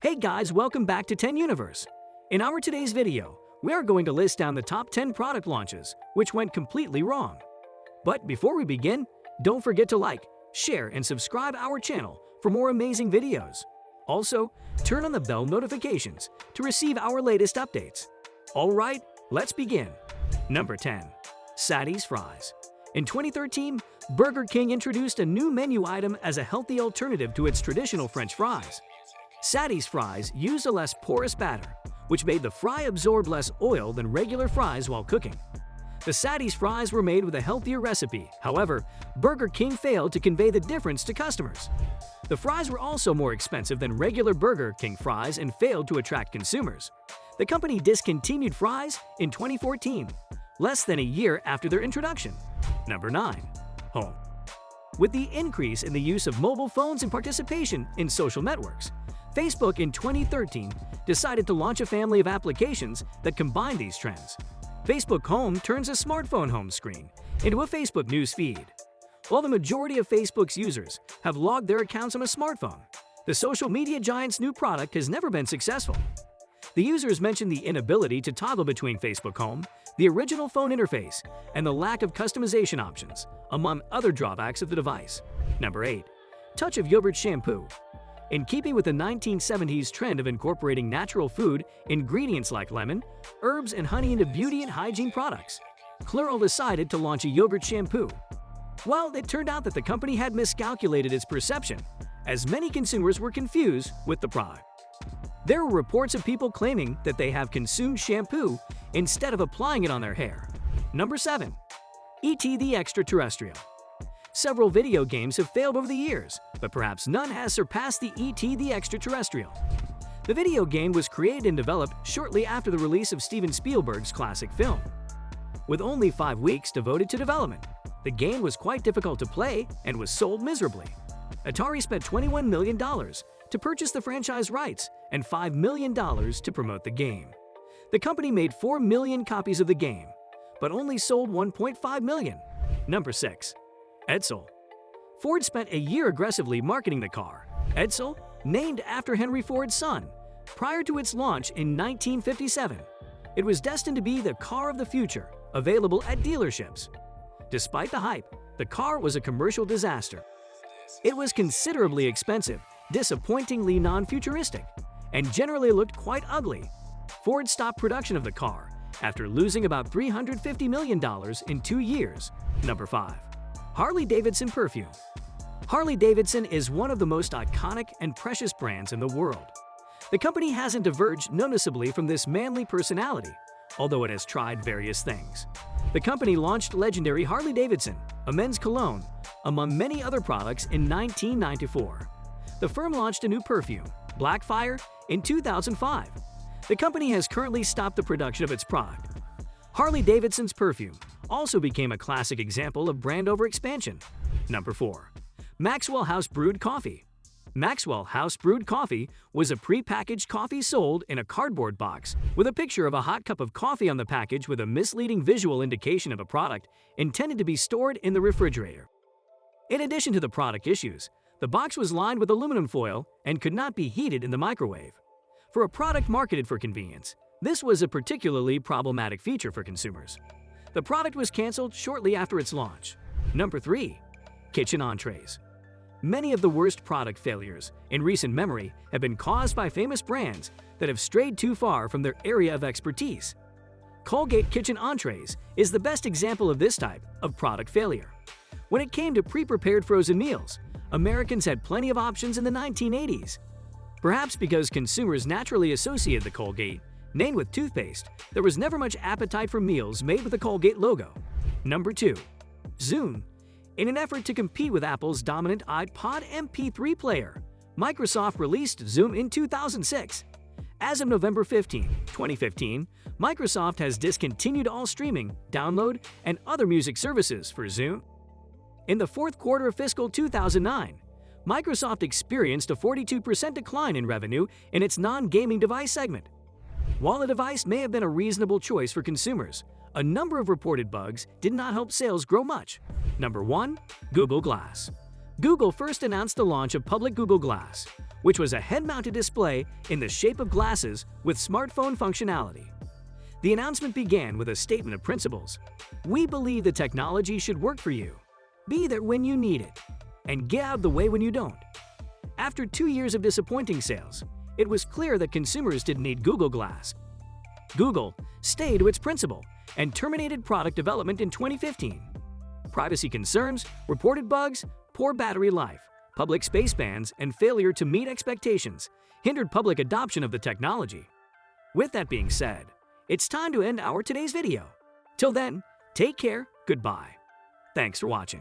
Hey guys, welcome back to 10 Universe. In our today's video, we are going to list down the top 10 product launches which went completely wrong. But before we begin, don't forget to like, share, and subscribe our channel for more amazing videos. Also, turn on the bell notifications to receive our latest updates. Alright, let's begin. Number 10. Sadie's Fries. In 2013, Burger King introduced a new menu item as a healthy alternative to its traditional French fries. Sadie's Fries used a less porous batter, which made the fry absorb less oil than regular fries while cooking. The Sadie's Fries were made with a healthier recipe, however, Burger King failed to convey the difference to customers. The fries were also more expensive than regular Burger King fries and failed to attract consumers. The company discontinued fries in 2014, less than a year after their introduction. Number 9. Home. With the increase in the use of mobile phones and participation in social networks, Facebook in 2013 decided to launch a family of applications that combine these trends. Facebook Home turns a smartphone home screen into a Facebook news feed. While the majority of Facebook's users have logged their accounts on a smartphone, the social media giant's new product has never been successful. The users mentioned the inability to toggle between Facebook Home, the original phone interface, and the lack of customization options, among other drawbacks of the device. Number 8. Touch of Yogurt Shampoo. In keeping with the 1970s trend of incorporating natural food ingredients like lemon, herbs, and honey into beauty and hygiene products, Clairol decided to launch a yogurt shampoo. Well, it turned out that the company had miscalculated its perception, as many consumers were confused with the product. There were reports of people claiming that they have consumed shampoo instead of applying it on their hair. Number 7. E.T. the Extraterrestrial. Several video games have failed over the years, but perhaps none has surpassed the E.T. the Extraterrestrial. The video game was created and developed shortly after the release of Steven Spielberg's classic film. With only 5 weeks devoted to development, the game was quite difficult to play and was sold miserably. Atari spent $21 million to purchase the franchise rights and $5 million to promote the game. The company made 4 million copies of the game, but only sold 1.5 million. Number 6. Edsel. Ford spent a year aggressively marketing the car, Edsel, named after Henry Ford's son. Prior to its launch in 1957, it was destined to be the car of the future, available at dealerships. Despite the hype, the car was a commercial disaster. It was considerably expensive, disappointingly non-futuristic, and generally looked quite ugly. Ford stopped production of the car after losing about $350 million in 2 years. Number 5. Harley-Davidson perfume. Harley-Davidson is one of the most iconic and precious brands in the world. The company hasn't diverged noticeably from this manly personality, although it has tried various things. The company launched legendary Harley-Davidson, a men's cologne, among many other products in 1994. The firm launched a new perfume, Blackfire, in 2005. The company has currently stopped the production of its product. Harley-Davidson's perfume also became a classic example of brand overexpansion. Number 4. Maxwell House Brewed Coffee. Maxwell House Brewed Coffee was a pre-packaged coffee sold in a cardboard box with a picture of a hot cup of coffee on the package with a misleading visual indication of a product intended to be stored in the refrigerator. In addition to the product issues, the box was lined with aluminum foil and could not be heated in the microwave. For a product marketed for convenience, this was a particularly problematic feature for consumers. The product was canceled shortly after its launch. Number 3. Kitchen entrees. Many of the worst product failures in recent memory have been caused by famous brands that have strayed too far from their area of expertise. Colgate kitchen entrees is the best example of this type of product failure. When it came to pre-prepared frozen meals, Americans had plenty of options in the 1980s. Perhaps because consumers naturally associated the Colgate name with toothpaste, there was never much appetite for meals made with the Colgate logo. Number 2. Zune. In an effort to compete with Apple's dominant iPod MP3 player, Microsoft released Zune in 2006. As of November 15, 2015, Microsoft has discontinued all streaming, download, and other music services for Zune. In the fourth quarter of fiscal 2009, Microsoft experienced a 42% decline in revenue in its non-gaming device segment. While the device may have been a reasonable choice for consumers, a number of reported bugs did not help sales grow much. Number 1. Google Glass. Google first announced the launch of public Google Glass, which was a head-mounted display in the shape of glasses with smartphone functionality. The announcement began with a statement of principles. We believe the technology should work for you. Be there when you need it, and get out of the way when you don't. After 2 years of disappointing sales, it was clear that consumers didn't need Google Glass. Google stayed to its principle and terminated product development in 2015. Privacy concerns, reported bugs, poor battery life, public space bans, and failure to meet expectations hindered public adoption of the technology. With that being said, it's time to end our today's video. Till then, take care, goodbye. Thanks for watching.